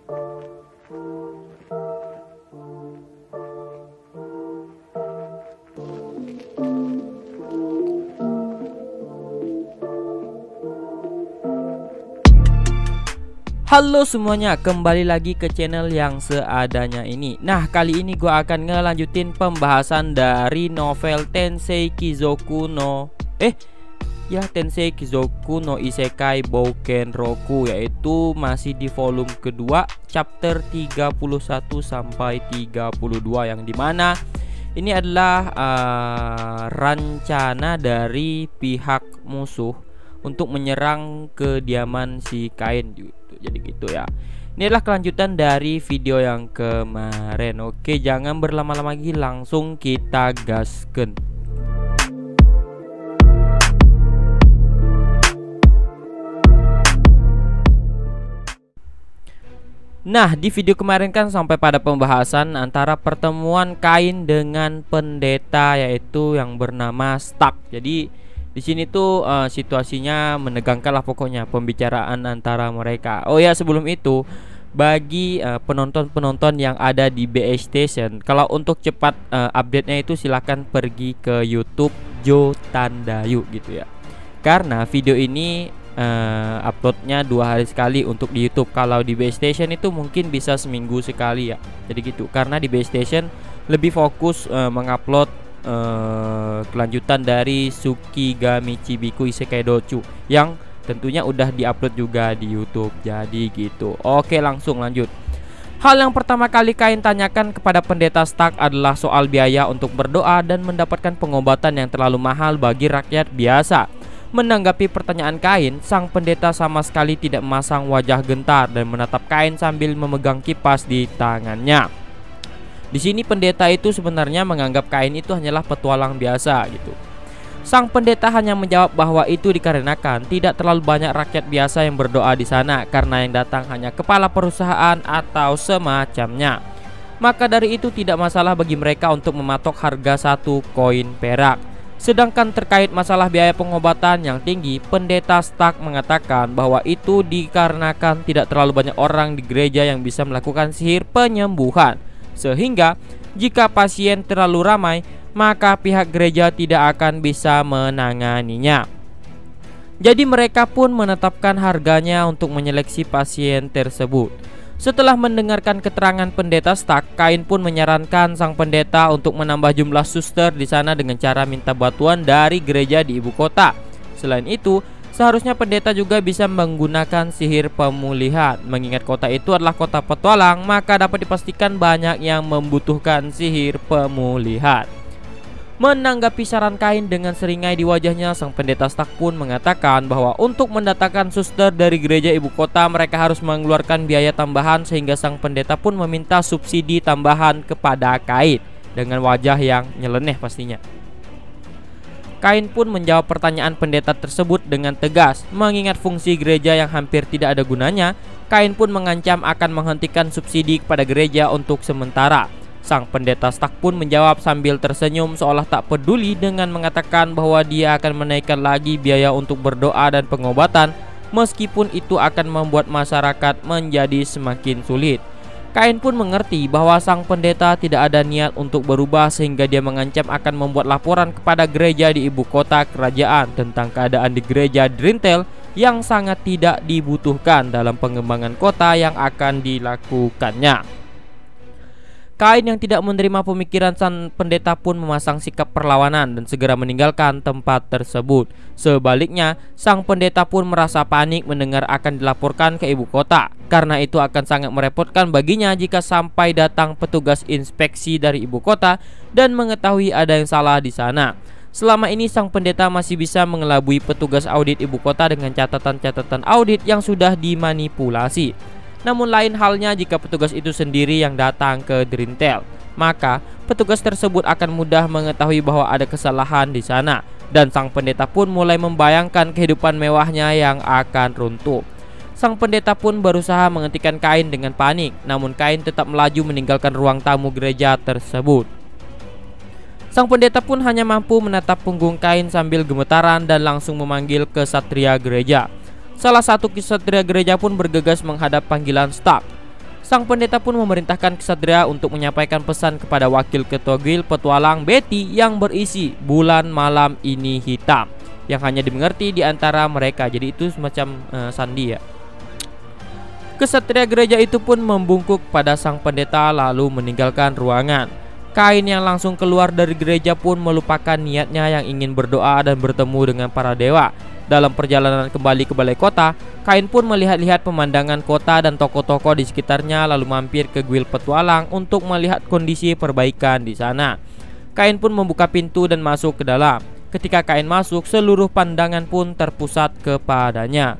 Halo semuanya, kembali lagi ke channel yang seadanya ini. Nah, kali ini gue akan ngelanjutin pembahasan dari novel Tensei Kizoku no Isekai Boukenroku, yaitu masih di volume kedua, chapter 31 sampai 32, yang dimana ini adalah rencana dari pihak musuh untuk menyerang kediaman si Kain gitu. Jadi gitu ya. Ini adalah kelanjutan dari video yang kemarin. Oke, jangan berlama-lama lagi, langsung kita gasken. Nah, di video kemarin kan sampai pada pembahasan antara pertemuan Kain dengan pendeta, yaitu yang bernama Stark. Jadi di sini tuh situasinya menegangkan lah pokoknya, pembicaraan antara mereka. Oh ya, sebelum itu bagi penonton-penonton yang ada di BH Station, kalau untuk cepat update-nya itu silahkan pergi ke YouTube Jo Tandayu gitu ya. Karena video ini uploadnya 2 hari sekali untuk di YouTube. Kalau di BH Station itu mungkin bisa seminggu sekali ya. Jadi gitu. Karena di BH Station lebih fokus mengupload kelanjutan dari Tsukigami Chibiku Isekai Dochu yang tentunya udah diupload juga di YouTube. Jadi gitu. Oke, langsung lanjut. Hal yang pertama kali Kain tanyakan kepada pendeta Stark adalah soal biaya untuk berdoa dan mendapatkan pengobatan yang terlalu mahal bagi rakyat biasa. Menanggapi pertanyaan Kain, sang pendeta sama sekali tidak memasang wajah gentar dan menatap Kain sambil memegang kipas di tangannya. Di sini pendeta itu sebenarnya menganggap Kain itu hanyalah petualang biasa gitu. Sang pendeta hanya menjawab bahwa itu dikarenakan tidak terlalu banyak rakyat biasa yang berdoa di sana, karena yang datang hanya kepala perusahaan atau semacamnya. Maka dari itu tidak masalah bagi mereka untuk mematok harga 1 koin perak. Sedangkan terkait masalah biaya pengobatan yang tinggi, pendeta Stark mengatakan bahwa itu dikarenakan tidak terlalu banyak orang di gereja yang bisa melakukan sihir penyembuhan. Sehingga jika pasien terlalu ramai, maka pihak gereja tidak akan bisa menanganinya. Jadi mereka pun menetapkan harganya untuk menyeleksi pasien tersebut. Setelah mendengarkan keterangan pendeta Stark, Kain pun menyarankan sang pendeta untuk menambah jumlah suster di sana dengan cara minta bantuan dari gereja di ibu kota. Selain itu, seharusnya pendeta juga bisa menggunakan sihir pemulihan. Mengingat kota itu adalah kota petualang, maka dapat dipastikan banyak yang membutuhkan sihir pemulihan. Menanggapi saran Kain dengan seringai di wajahnya, sang pendeta Stark pun mengatakan bahwa untuk mendatangkan suster dari gereja ibu kota, mereka harus mengeluarkan biaya tambahan, sehingga sang pendeta pun meminta subsidi tambahan kepada Kain dengan wajah yang nyeleneh pastinya. Kain pun menjawab pertanyaan pendeta tersebut dengan tegas. Mengingat fungsi gereja yang hampir tidak ada gunanya, Kain pun mengancam akan menghentikan subsidi kepada gereja untuk sementara. Sang pendeta Stark pun menjawab sambil tersenyum seolah tak peduli dengan mengatakan bahwa dia akan menaikkan lagi biaya untuk berdoa dan pengobatan, meskipun itu akan membuat masyarakat menjadi semakin sulit. Kain pun mengerti bahwa sang pendeta tidak ada niat untuk berubah, sehingga dia mengancam akan membuat laporan kepada gereja di ibu kota kerajaan tentang keadaan di gereja Drintel yang sangat tidak dibutuhkan dalam pengembangan kota yang akan dilakukannya. Kain yang tidak menerima pemikiran sang pendeta pun memasang sikap perlawanan dan segera meninggalkan tempat tersebut. Sebaliknya, sang pendeta pun merasa panik mendengar akan dilaporkan ke ibu kota, karena itu akan sangat merepotkan baginya jika sampai datang petugas inspeksi dari ibu kota dan mengetahui ada yang salah di sana. Selama ini sang pendeta masih bisa mengelabui petugas audit ibu kota dengan catatan-catatan audit yang sudah dimanipulasi. Namun lain halnya jika petugas itu sendiri yang datang ke Drintel, maka petugas tersebut akan mudah mengetahui bahwa ada kesalahan di sana, dan sang pendeta pun mulai membayangkan kehidupan mewahnya yang akan runtuh. Sang pendeta pun berusaha menghentikan Kain dengan panik, namun Kain tetap melaju meninggalkan ruang tamu gereja tersebut. Sang pendeta pun hanya mampu menatap punggung Kain sambil gemetaran dan langsung memanggil kesatria gereja. Salah satu kesatria gereja pun bergegas menghadap panggilan Stark. Sang pendeta pun memerintahkan kesatria untuk menyampaikan pesan kepada wakil ketua guild petualang Betty yang berisi bulan malam ini hitam, yang hanya dimengerti di antara mereka. Jadi itu semacam sandi ya. Kesatria gereja itu pun membungkuk pada sang pendeta lalu meninggalkan ruangan. Kain yang langsung keluar dari gereja pun melupakan niatnya yang ingin berdoa dan bertemu dengan para dewa. Dalam perjalanan kembali ke balai kota, Kain pun melihat-lihat pemandangan kota dan toko-toko di sekitarnya lalu mampir ke guild petualang untuk melihat kondisi perbaikan di sana. Kain pun membuka pintu dan masuk ke dalam. Ketika Kain masuk, seluruh pandangan pun terpusat kepadanya.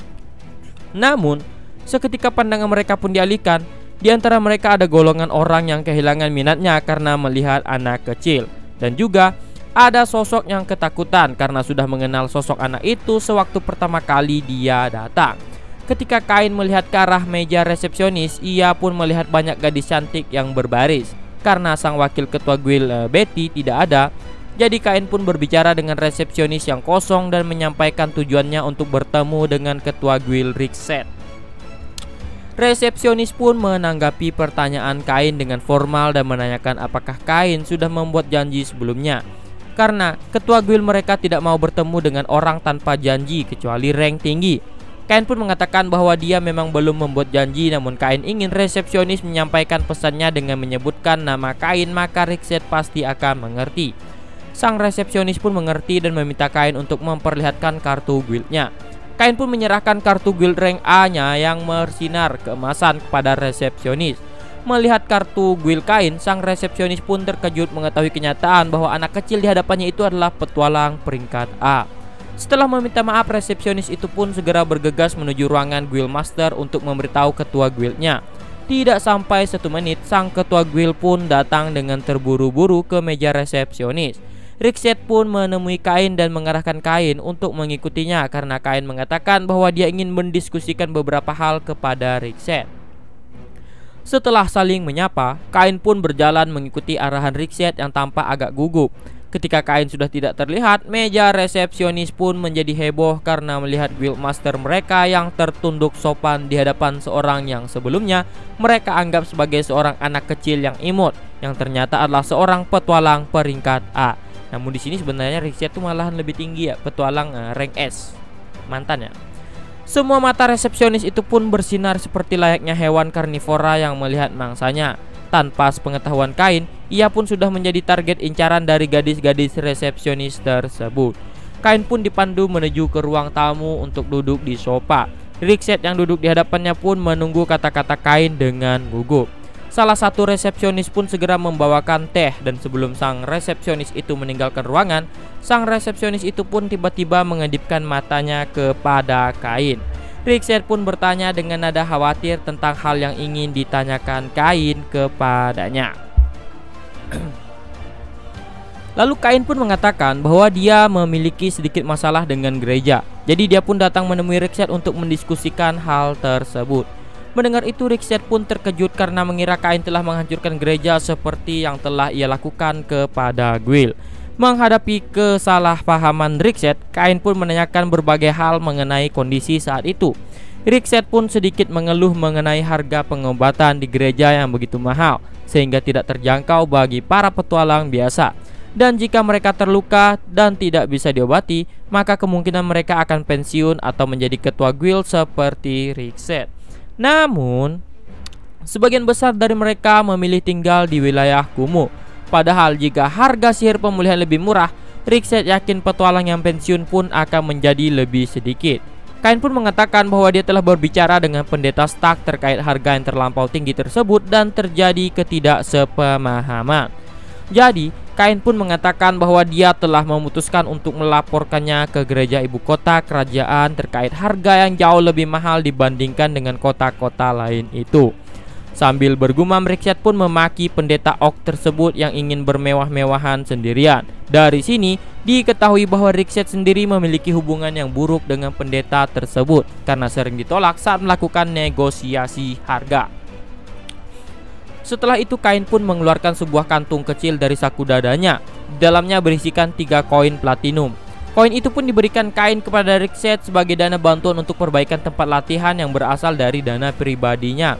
Namun, seketika pandangan mereka pun dialihkan, di antara mereka ada golongan orang yang kehilangan minatnya karena melihat anak kecil. Dan juga ada sosok yang ketakutan karena sudah mengenal sosok anak itu sewaktu pertama kali dia datang. Ketika Kain melihat ke arah meja resepsionis, ia pun melihat banyak gadis cantik yang berbaris. Karena sang wakil ketua guild Betty tidak ada, jadi Kain pun berbicara dengan resepsionis yang kosong dan menyampaikan tujuannya untuk bertemu dengan ketua guild Rixet. Resepsionis pun menanggapi pertanyaan Kain dengan formal dan menanyakan apakah Kain sudah membuat janji sebelumnya. Karena ketua guild mereka tidak mau bertemu dengan orang tanpa janji kecuali rank tinggi. Kain pun mengatakan bahwa dia memang belum membuat janji, namun Kain ingin resepsionis menyampaikan pesannya dengan menyebutkan nama Kain, maka Rixet pasti akan mengerti. Sang resepsionis pun mengerti dan meminta Kain untuk memperlihatkan kartu guildnya. Kain pun menyerahkan kartu guild rank A-nya yang bersinar keemasan kepada resepsionis. Melihat kartu guild Kain, sang resepsionis pun terkejut mengetahui kenyataan bahwa anak kecil di hadapannya itu adalah petualang peringkat A. Setelah meminta maaf, resepsionis itu pun segera bergegas menuju ruangan guild master untuk memberitahu ketua guildnya. Tidak sampai 1 menit, sang ketua guild pun datang dengan terburu-buru ke meja resepsionis. Rixet pun menemui Kain dan mengarahkan Kain untuk mengikutinya karena Kain mengatakan bahwa dia ingin mendiskusikan beberapa hal kepada Rixet. Setelah saling menyapa, Kain pun berjalan mengikuti arahan Rixet yang tampak agak gugup. Ketika Kain sudah tidak terlihat, meja resepsionis pun menjadi heboh karena melihat guild master mereka yang tertunduk sopan di hadapan seorang yang sebelumnya mereka anggap sebagai seorang anak kecil yang imut, yang ternyata adalah seorang petualang peringkat A. Namun di sini sebenarnya Rixet tuh malahan lebih tinggi ya, petualang rank S mantannya. Semua mata resepsionis itu pun bersinar seperti layaknya hewan karnivora yang melihat mangsanya. Tanpa sepengetahuan Kain, ia pun sudah menjadi target incaran dari gadis-gadis resepsionis tersebut. Kain pun dipandu menuju ke ruang tamu untuk duduk di sofa. Rixet yang duduk di hadapannya pun menunggu kata-kata Kain dengan gugup. Salah satu resepsionis pun segera membawakan teh, dan sebelum sang resepsionis itu meninggalkan ruangan, sang resepsionis itu pun tiba-tiba mengedipkan matanya kepada Kain. Rixet pun bertanya dengan nada khawatir tentang hal yang ingin ditanyakan Kain kepadanya. Lalu Kain pun mengatakan bahwa dia memiliki sedikit masalah dengan gereja. Jadi dia pun datang menemui Rixet untuk mendiskusikan hal tersebut. Mendengar itu, Rixet pun terkejut karena mengira Kain telah menghancurkan gereja seperti yang telah ia lakukan kepada guild. Menghadapi kesalahpahaman Rixet, Kain pun menanyakan berbagai hal mengenai kondisi saat itu. Rixet pun sedikit mengeluh mengenai harga pengobatan di gereja yang begitu mahal, sehingga tidak terjangkau bagi para petualang biasa. Dan jika mereka terluka dan tidak bisa diobati, maka kemungkinan mereka akan pensiun atau menjadi ketua guild seperti Rixet. Namun, sebagian besar dari mereka memilih tinggal di wilayah kumuh. Padahal jika harga sihir pemulihan lebih murah, Rixet yakin petualang yang pensiun pun akan menjadi lebih sedikit. Kain pun mengatakan bahwa dia telah berbicara dengan pendeta Stark terkait harga yang terlampau tinggi tersebut dan terjadi ketidaksepemahaman. Jadi, Kain pun mengatakan bahwa dia telah memutuskan untuk melaporkannya ke gereja ibu kota kerajaan terkait harga yang jauh lebih mahal dibandingkan dengan kota-kota lain itu. Sambil bergumam, Rixet pun memaki pendeta Orc tersebut yang ingin bermewah-mewahan sendirian. Dari sini, diketahui bahwa Rixet sendiri memiliki hubungan yang buruk dengan pendeta tersebut karena sering ditolak saat melakukan negosiasi harga. Setelah itu, Kain pun mengeluarkan sebuah kantung kecil dari saku dadanya. Di dalamnya berisikan 3 koin platinum. Koin itu pun diberikan Kain kepada Rixet sebagai dana bantuan untuk perbaikan tempat latihan yang berasal dari dana pribadinya.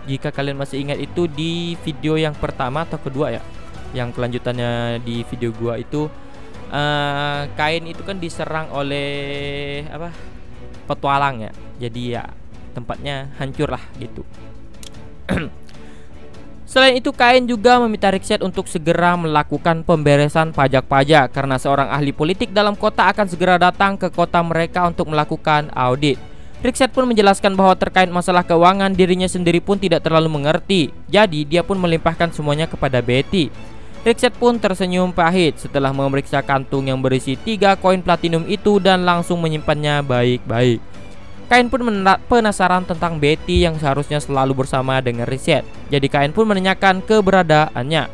Jika kalian masih ingat itu di video yang pertama atau kedua ya, yang kelanjutannya di video gua itu, Kain itu kan diserang oleh apa, petualang ya. Jadi ya tempatnya hancur lah gitu. Selain itu, Kain juga meminta Rikset untuk segera melakukan pemberesan pajak-pajak karena seorang ahli politik dalam kota akan segera datang ke kota mereka untuk melakukan audit. Rikset pun menjelaskan bahwa terkait masalah keuangan dirinya sendiri pun tidak terlalu mengerti. Jadi dia pun melimpahkan semuanya kepada Betty. Rikset pun tersenyum pahit setelah memeriksa kantung yang berisi 3 koin platinum itu dan langsung menyimpannya baik-baik. Kain pun penasaran tentang Betty yang seharusnya selalu bersama dengan Rikset. Jadi Kain pun menanyakan keberadaannya.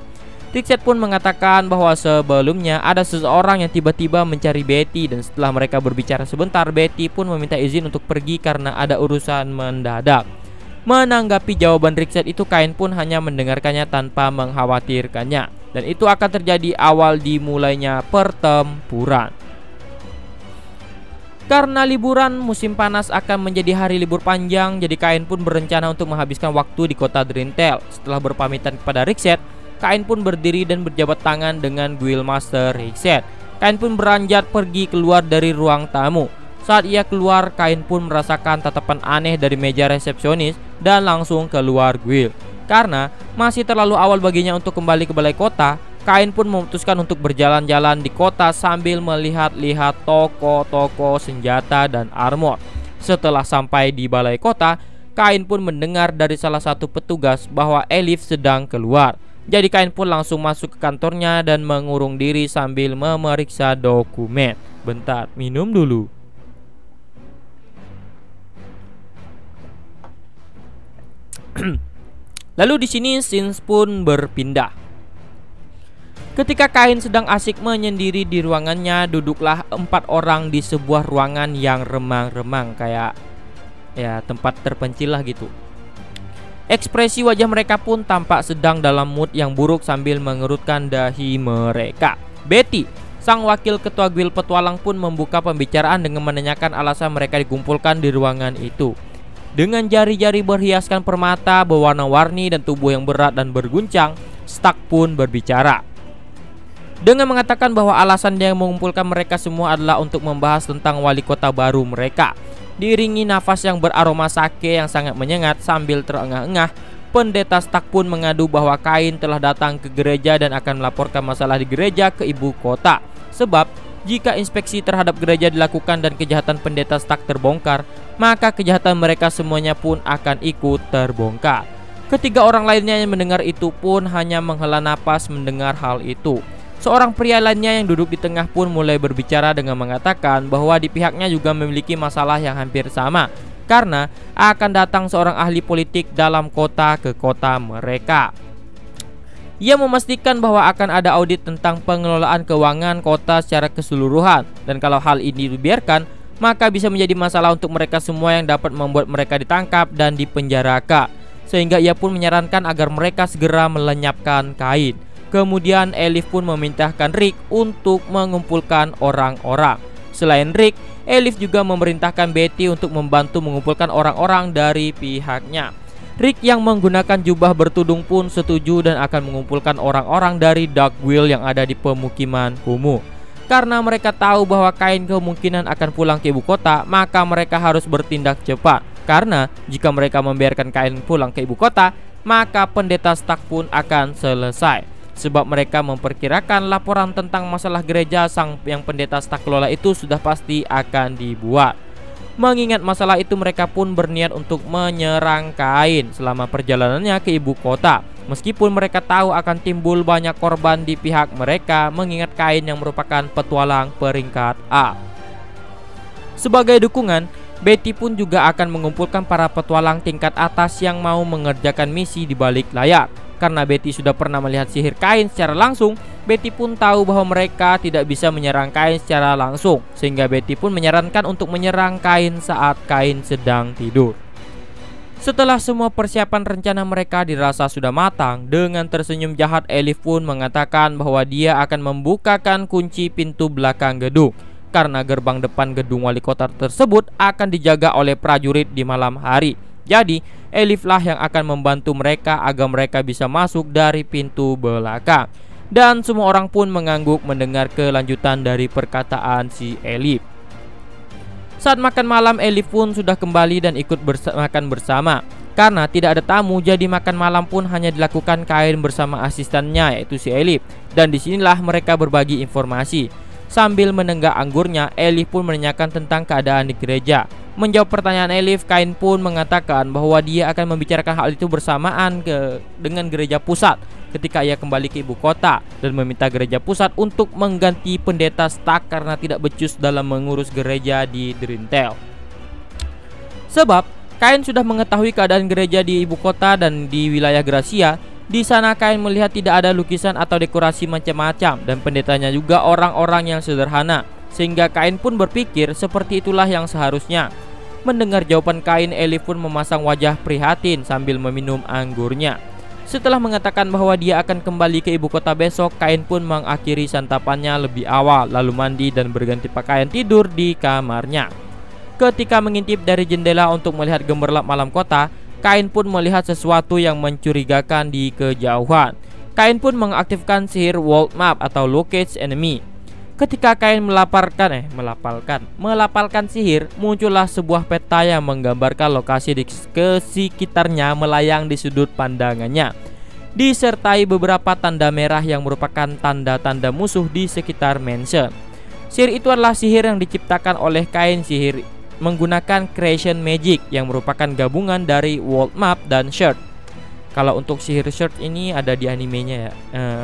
Rikset pun mengatakan bahwa sebelumnya ada seseorang yang tiba-tiba mencari Betty, dan setelah mereka berbicara sebentar, Betty pun meminta izin untuk pergi karena ada urusan mendadak. Menanggapi jawaban Rikset itu, Kain pun hanya mendengarkannya tanpa mengkhawatirkannya, dan itu akan terjadi awal dimulainya pertempuran. Karena liburan musim panas akan menjadi hari libur panjang, jadi Kain pun berencana untuk menghabiskan waktu di kota Drintel. Setelah berpamitan kepada Rikset, Kain pun berdiri dan berjabat tangan dengan Guildmaster Rikset. Kain pun beranjak pergi keluar dari ruang tamu. Saat ia keluar, Kain pun merasakan tatapan aneh dari meja resepsionis dan langsung keluar guild. Karena masih terlalu awal baginya untuk kembali ke balai kota, Kain pun memutuskan untuk berjalan-jalan di kota sambil melihat-lihat toko-toko senjata dan armor. Setelah sampai di balai kota, Kain pun mendengar dari salah satu petugas bahwa Elif sedang keluar. Jadi Kain pun langsung masuk ke kantornya dan mengurung diri sambil memeriksa dokumen. Bentar, minum dulu. Lalu di sini scenes pun berpindah. Ketika Kain sedang asik menyendiri di ruangannya, duduklah 4 orang di sebuah ruangan yang remang-remang, kayak ya tempat terpencil lah gitu. Ekspresi wajah mereka pun tampak sedang dalam mood yang buruk sambil mengerutkan dahi mereka. Betty, sang wakil ketua guild petualang, pun membuka pembicaraan dengan menanyakan alasan mereka dikumpulkan di ruangan itu. Dengan jari-jari berhiaskan permata berwarna-warni dan tubuh yang berat dan berguncang, Stark pun berbicara dengan mengatakan bahwa alasan dia mengumpulkan mereka semua adalah untuk membahas tentang wali kota baru mereka. Diiringi nafas yang beraroma sake yang sangat menyengat sambil terengah-engah, Pendeta Stark pun mengadu bahwa Kain telah datang ke gereja dan akan melaporkan masalah di gereja ke ibu kota. Sebab jika inspeksi terhadap gereja dilakukan dan kejahatan Pendeta Stark terbongkar, maka kejahatan mereka semuanya pun akan ikut terbongkar. Ketiga orang lainnya yang mendengar itu pun hanya menghela napas mendengar hal itu. Seorang pria lainnya yang duduk di tengah pun mulai berbicara dengan mengatakan bahwa di pihaknya juga memiliki masalah yang hampir sama, karena akan datang seorang ahli politik dalam kota ke kota mereka. Ia memastikan bahwa akan ada audit tentang pengelolaan keuangan kota secara keseluruhan, dan kalau hal ini dibiarkan, maka bisa menjadi masalah untuk mereka semua yang dapat membuat mereka ditangkap dan dipenjarakan. Sehingga ia pun menyarankan agar mereka segera melenyapkan Kain. Kemudian Elif pun memerintahkan Rick untuk mengumpulkan orang-orang. Selain Rick, Elif juga memerintahkan Betty untuk membantu mengumpulkan orang-orang dari pihaknya. Rick yang menggunakan jubah bertudung pun setuju dan akan mengumpulkan orang-orang dari Dark Guild yang ada di pemukiman kumuh. Karena mereka tahu bahwa Kain kemungkinan akan pulang ke ibu kota, maka mereka harus bertindak cepat. Karena jika mereka membiarkan Kain pulang ke ibu kota, maka Pendeta Stark pun akan selesai. Sebab mereka memperkirakan laporan tentang masalah gereja yang Pendeta Stark kelola itu sudah pasti akan dibuat. Mengingat masalah itu, mereka pun berniat untuk menyerang Kain selama perjalanannya ke ibu kota. Meskipun mereka tahu akan timbul banyak korban di pihak mereka, mengingat Kain yang merupakan petualang peringkat A. Sebagai dukungan, Betty pun juga akan mengumpulkan para petualang tingkat atas yang mau mengerjakan misi di balik layar. Karena Betty sudah pernah melihat sihir Kain secara langsung, Betty pun tahu bahwa mereka tidak bisa menyerang Kain secara langsung. Sehingga Betty pun menyarankan untuk menyerang Kain saat Kain sedang tidur. Setelah semua persiapan rencana mereka dirasa sudah matang, dengan tersenyum jahat Elif pun mengatakan bahwa dia akan membukakan kunci pintu belakang gedung. Karena gerbang depan gedung wali kota tersebut akan dijaga oleh prajurit di malam hari. Jadi Elif lah yang akan membantu mereka agar mereka bisa masuk dari pintu belakang. Dan semua orang pun mengangguk mendengar kelanjutan dari perkataan si Elif. Saat makan malam, Elif pun sudah kembali dan ikut makan bersama. Karena tidak ada tamu, jadi makan malam pun hanya dilakukan Kain bersama asistennya, yaitu si Elif. Dan disinilah mereka berbagi informasi. Sambil menenggak anggurnya, Elif pun menanyakan tentang keadaan di gereja. Menjawab pertanyaan Elif, Kain pun mengatakan bahwa dia akan membicarakan hal itu bersamaan dengan gereja pusat ketika ia kembali ke ibu kota, dan meminta gereja pusat untuk mengganti pendeta Stark karena tidak becus dalam mengurus gereja di Drintel. Sebab Kain sudah mengetahui keadaan gereja di ibu kota dan di wilayah Gracia. Di sana Kain melihat tidak ada lukisan atau dekorasi macam-macam, dan pendetanya juga orang-orang yang sederhana, sehingga Kain pun berpikir seperti itulah yang seharusnya. Mendengar jawaban Kain, Elif pun memasang wajah prihatin sambil meminum anggurnya. Setelah mengatakan bahwa dia akan kembali ke ibu kota besok, Kain pun mengakhiri santapannya lebih awal, lalu mandi dan berganti pakaian tidur di kamarnya. Ketika mengintip dari jendela untuk melihat gemerlap malam kota, Kain pun melihat sesuatu yang mencurigakan di kejauhan. Kain pun mengaktifkan sihir World Map atau Locate Enemy. Ketika Kain melapalkan sihir, muncullah sebuah peta yang menggambarkan lokasi di sekitarnya melayang di sudut pandangannya, disertai beberapa tanda merah yang merupakan tanda-tanda musuh di sekitar mansion. Sihir itu adalah sihir yang diciptakan oleh Kain sihir menggunakan Creation Magic yang merupakan gabungan dari World Map dan Shard. Kalau untuk sihir Shard ini ada di animenya ya,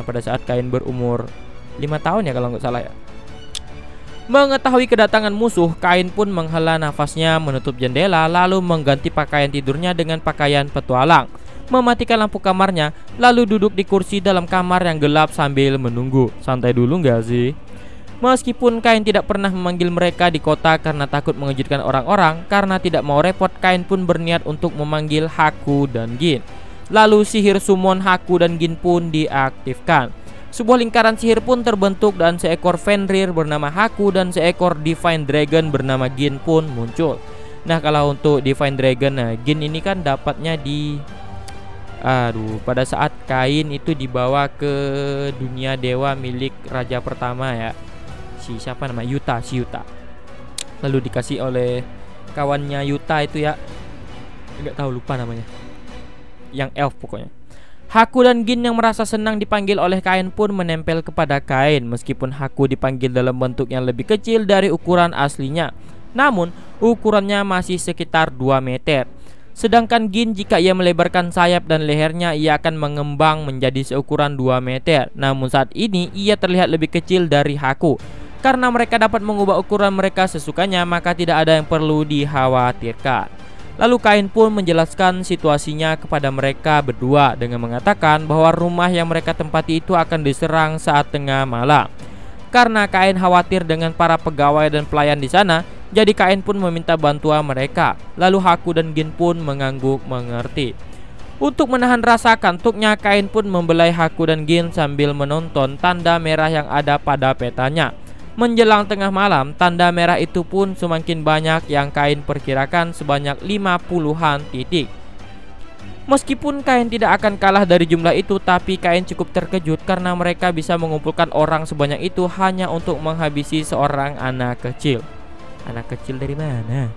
pada saat Kain berumur 5 tahun ya kalau nggak salah ya. Mengetahui kedatangan musuh, Kain pun menghela nafasnya, menutup jendela, lalu mengganti pakaian tidurnya dengan pakaian petualang, mematikan lampu kamarnya, lalu duduk di kursi dalam kamar yang gelap sambil menunggu. Santai dulu nggak sih? Meskipun Kain tidak pernah memanggil mereka di kota karena takut mengejutkan orang-orang, karena tidak mau repot, Kain pun berniat untuk memanggil Haku dan Gin. Lalu sihir summon Haku dan Gin pun diaktifkan. Sebuah lingkaran sihir pun terbentuk dan seekor Fenrir bernama Haku dan seekor Divine Dragon bernama Gin pun muncul. Nah, kalau untuk Divine Dragon, Gin ini kan dapatnya pada saat Kain itu dibawa ke dunia dewa milik raja pertama ya. Siapa nama? Yuta. Lalu dikasih oleh kawannya Yuta itu ya. Enggak tahu, lupa namanya. Yang elf pokoknya. Haku dan Gin yang merasa senang dipanggil oleh Kain pun menempel kepada Kain, meskipun Haku dipanggil dalam bentuk yang lebih kecil dari ukuran aslinya. Namun ukurannya masih sekitar 2 meter. Sedangkan Gin, jika ia melebarkan sayap dan lehernya, ia akan mengembang menjadi seukuran 2 meter. Namun saat ini ia terlihat lebih kecil dari Haku. Karena mereka dapat mengubah ukuran mereka sesukanya, maka tidak ada yang perlu dikhawatirkan. Lalu Kain pun menjelaskan situasinya kepada mereka berdua dengan mengatakan bahwa rumah yang mereka tempati itu akan diserang saat tengah malam. Karena Kain khawatir dengan para pegawai dan pelayan di sana, jadi Kain pun meminta bantuan mereka. Lalu Haku dan Gin pun mengangguk mengerti. Untuk menahan rasa kantuknya, Kain pun membelai Haku dan Gin sambil menonton tanda merah yang ada pada petanya. Menjelang tengah malam, tanda merah itu pun semakin banyak, yang Kain perkirakan sebanyak 50-an titik. Meskipun Kain tidak akan kalah dari jumlah itu, tapi Kain cukup terkejut karena mereka bisa mengumpulkan orang sebanyak itu hanya untuk menghabisi seorang anak kecil. Anak kecil dari mana?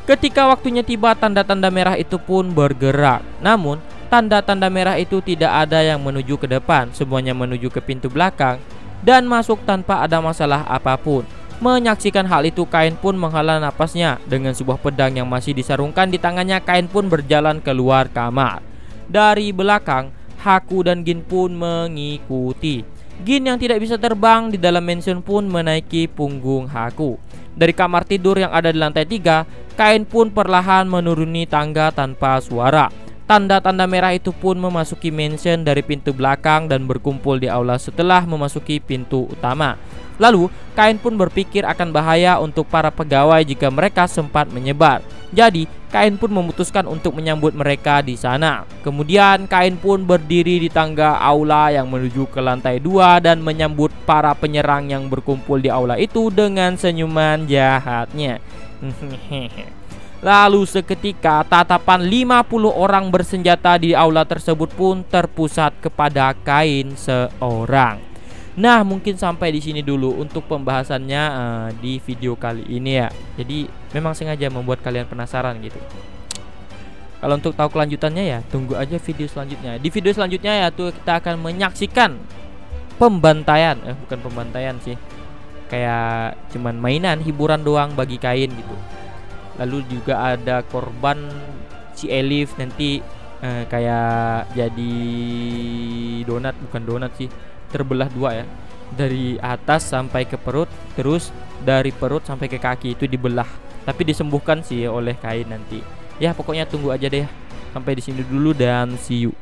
Ketika waktunya tiba, tanda-tanda merah itu pun bergerak. Namun, tanda-tanda merah itu tidak ada yang menuju ke depan, semuanya menuju ke pintu belakang dan masuk tanpa ada masalah apapun. Menyaksikan hal itu, Kain pun menghela napasnya. Dengan sebuah pedang yang masih disarungkan di tangannya, Kain pun berjalan keluar kamar. Dari belakang, Haku dan Gin pun mengikuti. Gin yang tidak bisa terbang di dalam mansion pun menaiki punggung Haku. Dari kamar tidur yang ada di lantai 3, Kain pun perlahan menuruni tangga tanpa suara. Tanda-tanda merah itu pun memasuki mansion dari pintu belakang dan berkumpul di aula setelah memasuki pintu utama. Lalu, Kain pun berpikir akan bahaya untuk para pegawai jika mereka sempat menyebar. Jadi, Kain pun memutuskan untuk menyambut mereka di sana. Kemudian, Kain pun berdiri di tangga aula yang menuju ke lantai 2 dan menyambut para penyerang yang berkumpul di aula itu dengan senyuman jahatnya. Lalu seketika tatapan 50 orang bersenjata di aula tersebut pun terpusat kepada Kain seorang. Nah, mungkin sampai di sini dulu untuk pembahasannya di video kali ini ya. Jadi memang sengaja membuat kalian penasaran gitu. Kalau untuk tahu kelanjutannya ya tunggu aja video selanjutnya. Di video selanjutnya ya tuh kita akan menyaksikan pembantaian, bukan pembantaian sih, kayak cuman mainan hiburan doang bagi Kain gitu. Lalu juga ada korban si Elif nanti kayak jadi donat, bukan donat sih, terbelah dua ya, dari atas sampai ke perut, terus dari perut sampai ke kaki itu dibelah, tapi disembuhkan sih oleh Kain nanti. Ya pokoknya tunggu aja deh. Sampai di sini dulu dan see you.